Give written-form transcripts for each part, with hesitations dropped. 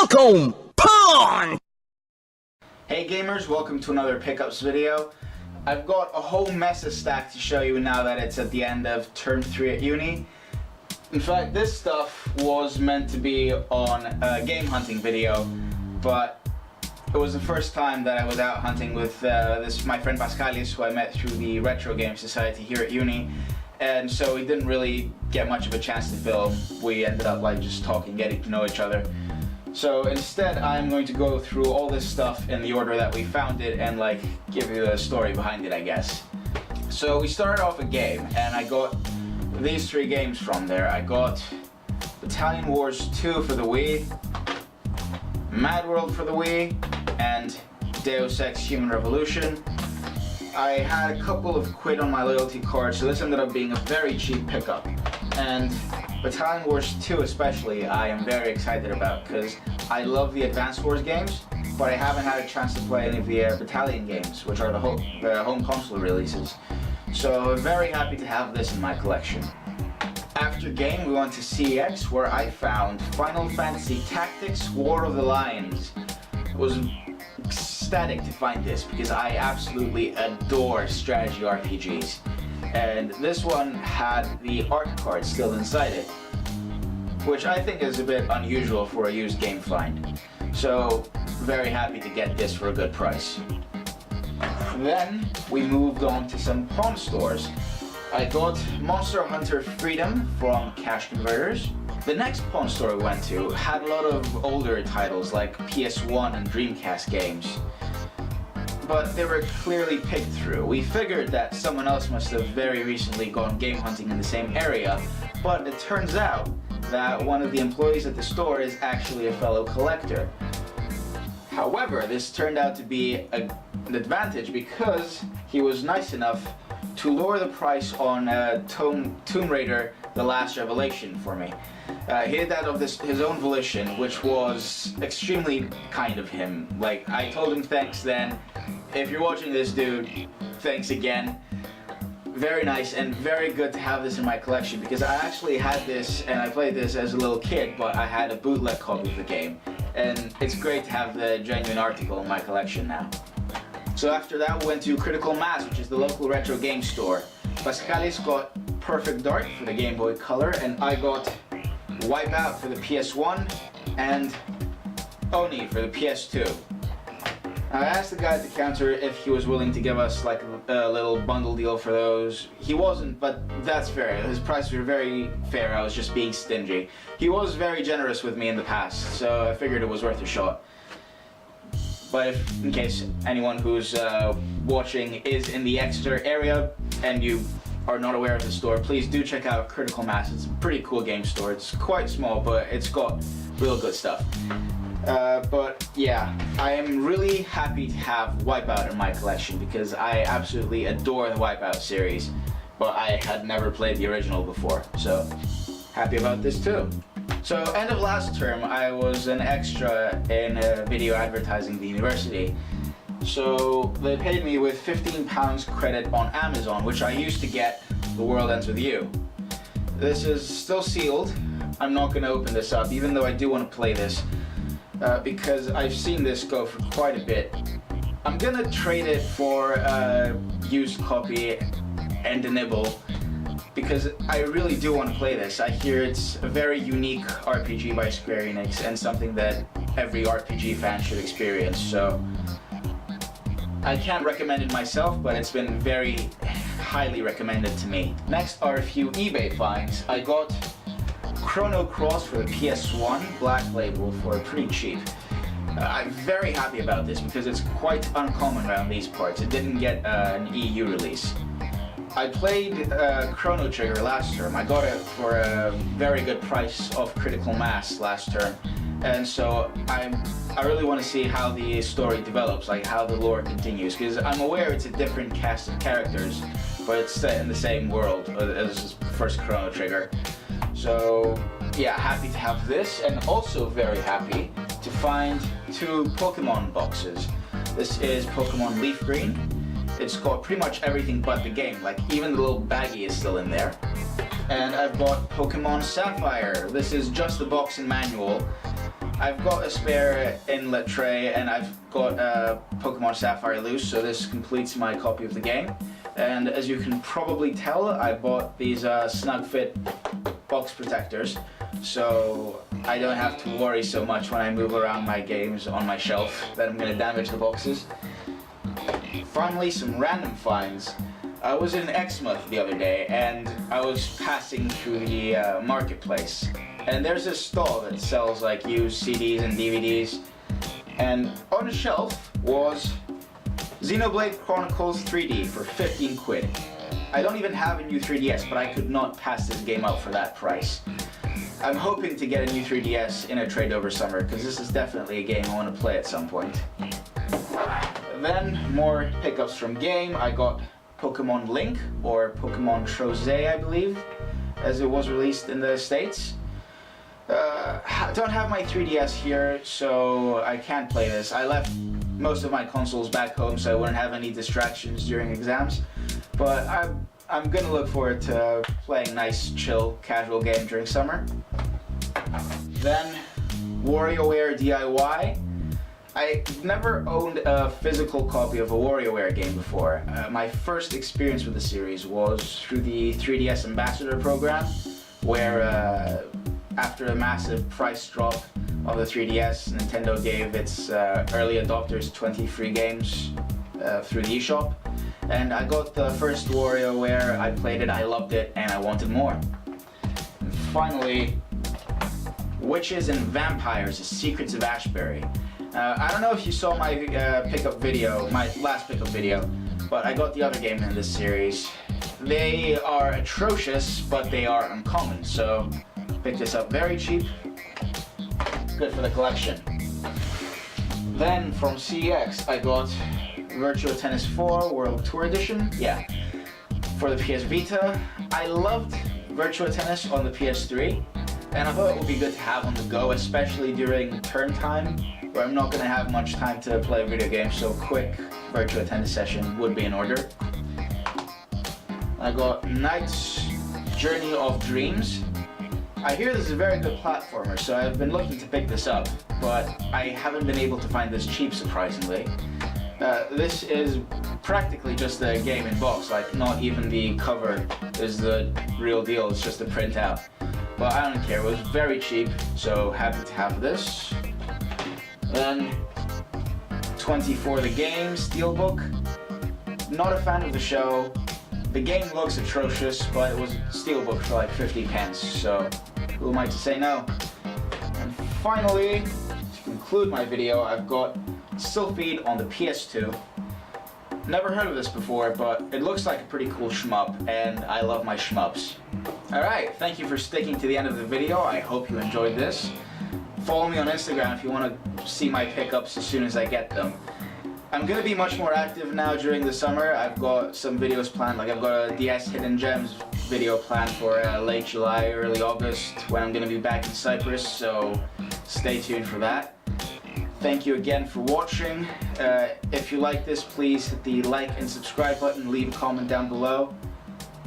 Welcome, Pawn! Hey gamers, welcome to another pickups video. I've got a whole mess of stack to show you now that it's at the end of term 3 at uni. In fact, this stuff was meant to be on a game hunting video, but it was the first time that I was out hunting with my friend Pascalis, who I met through the Retro Game Society here at uni. And so we didn't really get much of a chance to film. We ended up just talking, getting to know each other. So instead, I'm going to go through all this stuff in the order that we found it and give you the story behind it, I guess. So we started off a game, and I got these 3 games from there. I got Battalion Wars 2 for the Wii, Mad World for the Wii, and Deus Ex Human Revolution. I had a couple of quid on my loyalty card, so this ended up being a very cheap pickup. And Battalion Wars 2 especially, I am very excited about because I love the Advance Wars games, but I haven't had a chance to play any of the Battalion games, which are the home console releases. So I'm very happy to have this in my collection. After game, we went to CEX, where I found Final Fantasy Tactics War of the Lions. It was ecstatic to find this because I absolutely adore strategy RPGs. And this one had the art card still inside it, which I think is a bit unusual for a used game find. So, very happy to get this for a good price. Then, we moved on to some pawn stores. I got Monster Hunter Freedom from Cash Converters. The next pawn store we went to had a lot of older titles like PS1 and Dreamcast games, but they were clearly picked through. We figured that someone else must have very recently gone game hunting in the same area, but it turns out that one of the employees at the store is actually a fellow collector. However, this turned out to be an advantage because he was nice enough to lower the price on Tomb Raider The Last Revelation for me. He did that of his own volition, which was extremely kind of him. I told him thanks then. If you're watching this, dude, thanks again. Very nice and very good to have this in my collection because I actually had this and I played this as a little kid, but I had a bootleg copy of the game. And it's great to have the genuine article in my collection now. So after that, we went to Critical Mass, which is the local retro game store. Pascalis got Perfect Dark for the Game Boy Color, and I got Wipeout for the PS1 and Oni for the PS2. I asked the guy at the counter if he was willing to give us a little bundle deal for those. He wasn't, but that's fair. His prices were very fair. I was just being stingy. He was very generous with me in the past, so I figured it was worth a shot. But in case anyone who's watching is in the Exeter area and you are not aware of the store, please do check out Critical Mass. It's a pretty cool game store. It's quite small, but it's got real good stuff. But yeah, I am really happy to have Wipeout in my collection because I absolutely adore the Wipeout series, but I had never played the original before, so happy about this too. So end of last term, I was an extra in video advertising at the university. So they paid me with £15 credit on Amazon, which I used to get The World Ends With You. This is still sealed. I'm not going to open this up, even though I do want to play this, because I've seen this go for quite a bit. I'm going to trade it for a used copy and a nibble, because I really do want to play this. I hear it's a very unique RPG by Square Enix and something that every RPG fan should experience, so I can't recommend it myself, but it's been very highly recommended to me. Next are a few eBay finds. I got Chrono Cross for the PS1, Black Label, for pretty cheap. I'm very happy about this because it's quite uncommon around these parts. It didn't get an EU release. I played Chrono Trigger last term. I got it for a very good price off Critical Mass last term. And so I really want to see how the story develops, how the lore continues, because I'm aware it's a different cast of characters, but it's set in the same world as first Chrono Trigger. So yeah, happy to have this, and also very happy to find 2 Pokemon boxes. This is Pokemon Leaf Green. It's got pretty much everything but the game, even the little baggie is still in there. And I've bought Pokemon Sapphire. This is just the box and manual. I've got a spare inlet tray and I've got Pokemon Sapphire loose, so this completes my copy of the game. And as you can probably tell, I bought these snug fit box protectors, so I don't have to worry so much when I move around my games on my shelf that I'm going to damage the boxes. Finally, some random finds. I was in Exmouth the other day and I was passing through the marketplace, and there's a stall that sells like used CDs and DVDs, and on the shelf was Xenoblade Chronicles 3D for 15 quid. I don't even have a new 3DS, but I could not pass this game up for that price. I'm hoping to get a new 3DS in a trade over summer, because this is definitely a game I want to play at some point. Then, more pickups from game. I got Pokemon Link, or Pokemon Trozei, I believe, as it was released in the States. Don't have my 3DS here, so I can't play this. I left most of my consoles back home so I wouldn't have any distractions during exams. But I'm gonna look forward to playing a nice, chill, casual game during summer. Then, WarioWare DIY. I never owned a physical copy of a WarioWare game before. My first experience with the series was through the 3DS Ambassador program, where after a massive price drop of the 3DS, Nintendo gave its early adopters 20 free games through the eShop. And I got the first WarioWare, I played it, I loved it, and I wanted more. And finally, Witches and Vampires, The Secrets of Ashbury. I don't know if you saw my pickup video, my last pickup video, but I got the other game in this series. They are atrocious, but they are uncommon, so picked this up very cheap. Good for the collection. Then from CEX, I got Virtua Tennis 4 World Tour Edition. Yeah, for the PS Vita. I loved Virtua Tennis on the PS3, and I thought it would be good to have on the go, especially during term time, where I'm not going to have much time to play video games, so a quick Virtua Tennis session would be in order. I got Knight's Journey of Dreams. I hear this is a very good platformer, so I've been looking to pick this up, but I haven't been able to find this cheap, surprisingly. This is practically just a game in box, like not even the cover is the real deal, it's just a printout. But I don't care, it was very cheap, so happy to have this. Then 24 The Game Steelbook. Not a fan of the show. The game looks atrocious, but it was steelbook for like 50 pence, so who am I to say no? And finally, to conclude my video, I've got Sylphid on the PS2. Never heard of this before, but it looks like a pretty cool shmup, and I love my shmups. Alright, thank you for sticking to the end of the video. I hope you enjoyed this. Follow me on Instagram if you want to see my pickups as soon as I get them. I'm going to be much more active now during the summer. I've got some videos planned, like I've got a DS Hidden Gems video planned for late July, early August, when I'm going to be back in Cyprus, so stay tuned for that. Thank you again for watching. If you like this, please hit the like and subscribe button, leave a comment down below,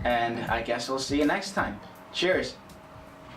and I guess I'll see you next time. Cheers!